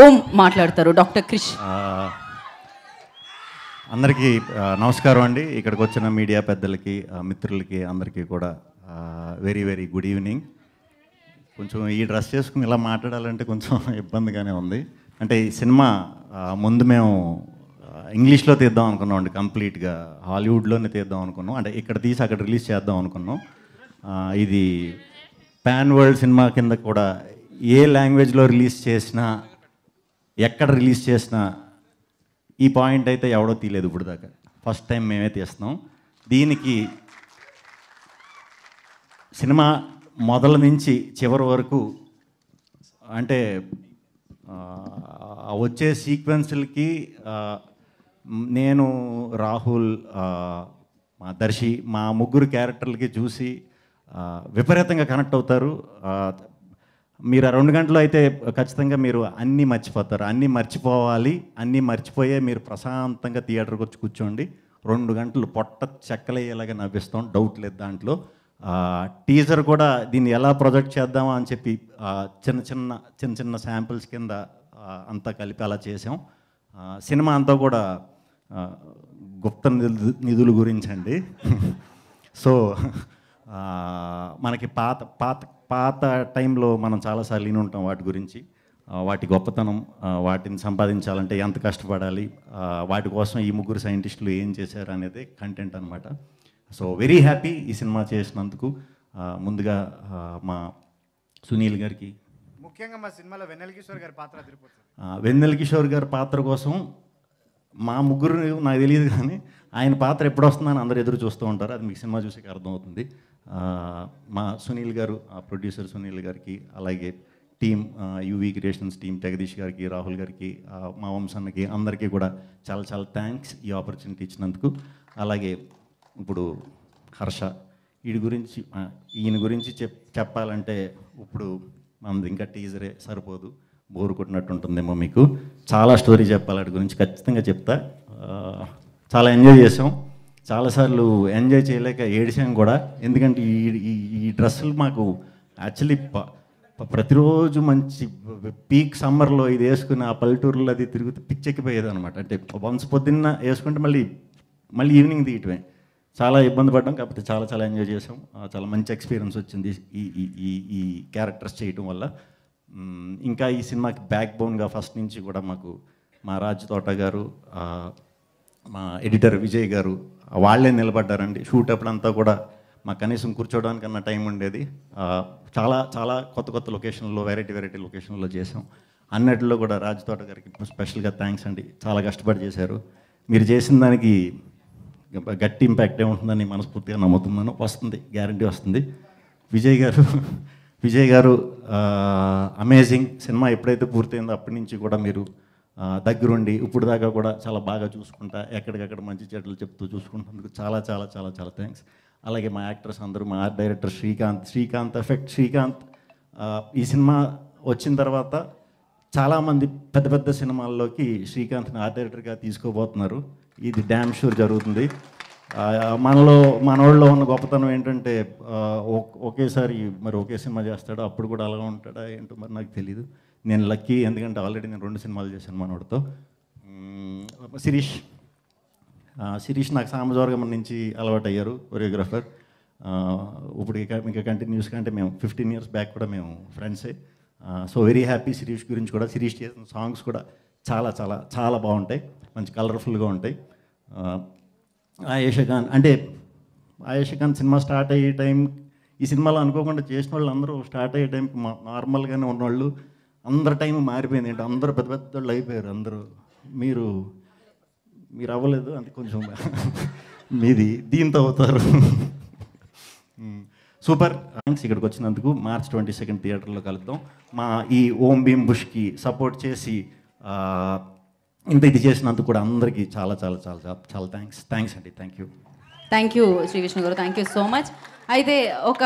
ఓం మాట్లాడతారు. డాక్టర్ క్రిష్. అందరికీ నమస్కారం అండి. ఇక్కడికి వచ్చిన మీడియా పెద్దలకి, మిత్రులకి అందరికీ కూడా వెరీ వెరీ గుడ్ ఈవినింగ్. కొంచెం ఈ డ్రెస్ చేసుకుని ఇలా మాట్లాడాలంటే కొంచెం ఇబ్బందిగానే ఉంది. అంటే ఈ సినిమా ముందు మేము ఇంగ్లీష్లో తీద్దాం అనుకున్నాం అండి, కంప్లీట్గా హాలీవుడ్లోనే తీద్దాం అనుకున్నాం. అంటే ఇక్కడ తీసి అక్కడ రిలీజ్ చేద్దాం అనుకున్నాం. ఇది పాన్ వరల్డ్ సినిమా కింద కూడా ఏ లాంగ్వేజ్లో రిలీజ్ చేసినా, ఎక్కడ రిలీజ్ చేసినా ఈ పాయింట్ అయితే ఎవడో తీయలేదు ఇప్పుడు దాకా. ఫస్ట్ టైం మేమే తీస్తున్నాం. దీనికి సినిమా మొదల నుంచి చివరి వరకు అంటే వచ్చే సీక్వెన్సులకి నేను, రాహుల్, మా దర్శి, మా ముగ్గురు క్యారెక్టర్లకి చూసి విపరీతంగా కనెక్ట్ అవుతారు. మీరు 2 గంటలు అయితే ఖచ్చితంగా మీరు అన్నీ మర్చిపోతారు. అన్నీ మర్చిపోవాలి, అన్నీ మర్చిపోయే మీరు ప్రశాంతంగా థియేటర్కి వచ్చి కూర్చోండి. 2 గంటలు పొట్ట చెక్కలయ్యేలాగా నవ్విస్తాం, డౌట్ లేదు దాంట్లో. టీజర్ కూడా దీన్ని ఎలా ప్రొజెక్ట్ చేద్దామా అని చెప్పి చిన్న చిన్న శాంపిల్స్ కింద అంతా కలిపి అలా చేసాం. సినిమా అంతా కూడా గుప్త నిధుల గురించి అండి. సో మనకి పాత టైంలో మనం చాలాసార్లు విని ఉంటాం వాటి గురించి, వాటి గొప్పతనం, వాటిని సంపాదించాలంటే ఎంత కష్టపడాలి, వాటి కోసం ఈ ముగ్గురు సైంటిస్టులు ఏం చేశారు అనేది కంటెంట్ అనమాట. సో వెరీ హ్యాపీ ఈ సినిమా చేసినందుకు. ముందుగా మా సునీల్ గారికి, ముఖ్యంగా మా సినిమాలో వెన్నెల కిషోర్ గారి పాత్ర తిరిగిపోతుంది. వెన్నెల కిషోర్ గారి పాత్ర కోసం మా ముగ్గురు నాకు తెలియదు, కానీ ఆయన పాత్ర ఎప్పుడు వస్తుందని అందరూ ఎదురు చూస్తూ ఉంటారు. అది మీకు సినిమా చూసి అర్థమవుతుంది. మా సునీల్ గారు, ప్రొడ్యూసర్ సునీల్ గారికి, అలాగే team UV creations team Jagadish గారికి, రాహుల్ గారికి, మా వంశన్నకి, అందరికీ కూడా చాలా చాలా థ్యాంక్స్ ఈ ఆపర్చునిటీ ఇచ్చినందుకు. అలాగే ఇప్పుడు హర్ష, ఈయన గురించి చెప్పాలంటే ఇప్పుడు మనది ఇంకా టీజరే సరిపోదు, బోరు కొట్టినట్టు ఉంటుందేమో మీకు. చాలా స్టోరీ చెప్పాలి వాటి గురించి, ఖచ్చితంగా చెప్తా. చాలా ఎంజాయ్ చేసాం, చాలాసార్లు ఎంజాయ్ చేయలేక ఏడిసాం కూడా. ఎందుకంటే ఈ డ్రెస్సులు మాకు యాక్చువల్లీ ప్రతిరోజు మంచి పీక్ సమ్మర్లో ఇది వేసుకుని ఆ పల్లెటూరులో అది తిరుగుతూ పిచ్చెక్కిపోయేది అనమాట. అంటే వన్స్ పొద్దున్న వేసుకుంటే మళ్ళీ ఈవినింగ్ తీయటమే. చాలా ఇబ్బంది పడ్డాం, కాకపోతే చాలా చాలా ఎంజాయ్ చేసాం. చాలా మంచి ఎక్స్పీరియన్స్ వచ్చింది ఈ క్యారెక్టర్స్ చేయటం వల్ల. ఇంకా ఈ సినిమాకి బ్యాక్ బోన్గా ఫస్ట్ నుంచి కూడా మాకు మా రాజ్ తోట గారు, మా ఎడిటర్ విజయ్ గారు వాళ్ళే నిలబడ్డారండి. షూట్ అప్పుడంతా కూడా మాకు కనీసం కూర్చోవడానికన్నా టైం ఉండేది. చాలా చాలా కొత్త లొకేషన్లో, వెరైటీ లొకేషన్లో చేసాం. అన్నిటిలో కూడా రాజ్ తోట గారికి స్పెషల్గా థ్యాంక్స్ అండి. చాలా కష్టపడి చేశారు. మీరు చేసిన దానికి గట్టి ఇంపాక్ట్ ఏముంటుందని మనస్ఫూర్తిగా నమ్ముతున్నాను. వస్తుంది, గ్యారంటీ వస్తుంది. విజయ్ గారు అమేజింగ్. సినిమా ఎప్పుడైతే పూర్తయిందో అప్పటి నుంచి కూడా మీరు దగ్గరుండి ఇప్పుడు దాకా కూడా చాలా బాగా చూసుకుంటా, ఎక్కడికక్కడ మంచి చెడ్డలు చెప్తూ చూసుకుంటున్నందుకు చాలా చాలా చాలా చాలా థ్యాంక్స్. అలాగే మా యాక్టర్స్ అందరూ, మా ఆర్ట్ డైరెక్టర్ శ్రీకాంత్ ఈ సినిమా వచ్చిన తర్వాత చాలామంది పెద్ద సినిమాల్లోకి శ్రీకాంత్ని ఆర్ట్ డైరెక్టర్గా తీసుకోబోతున్నారు. ఇది డ్యామ్ షూర్ జరుగుతుంది. మనోళ్ళలో ఉన్న గొప్పతనం ఏంటంటే ఒకేసారి ఒకే సినిమా చేస్తాడో, అప్పుడు కూడా అలాగా ఉంటాడా ఏంటో మరి నాకు తెలీదు. నేను లక్కీ, ఎందుకంటే ఆల్రెడీ నేను 2 సినిమాలు చేశాను మనోడితో. శిరీష్ నాకు సామజవర్గం నుంచి అలవాటు అయ్యారు, కొరియోగ్రాఫర్. ఇప్పుడు ఇంకా కంటిన్యూస్గా, అంటే మేము 15 years బ్యాక్ కూడా మేము ఫ్రెండ్సే. సో వెరీ హ్యాపీ శిరీష్ గురించి కూడా. శిరీష్ చేసిన సాంగ్స్ కూడా చాలా చాలా చాలా బాగుంటాయి, మంచి కలర్ఫుల్గా ఉంటాయి. ఆయేషా ఖాన్ సినిమా స్టార్ట్ అయ్యే టైం, ఈ సినిమాలో అనుకోకుండా చేసిన వాళ్ళు అందరూ స్టార్ట్ అయ్యే టైంకి నార్మల్గానే ఉన్నవాళ్ళు, అందరి టైం మారిపోయింది. అంటే అందరూ పెద్ద వాళ్ళు అయిపోయారు. అందరూ మీరు అవ్వలేదు, అంటే కొంచెం మీది దీంతో అవుతారు. సూపర్ థ్యాంక్స్ ఇక్కడికి వచ్చినందుకు. March 22 థియేటర్లో కలుద్దాం. మా ఈ ఓం భీమ్ బుష్కి సపోర్ట్ చేసి ఇది చేసినందుకు కూడా అందరికీ చాలా చాలా చాలా చాలా థ్యాంక్స్ అండి. థ్యాంక్ యూ శ్రీ విష్ణు గారు, థ్యాంక్ యూ సో మచ్. అయితే ఒక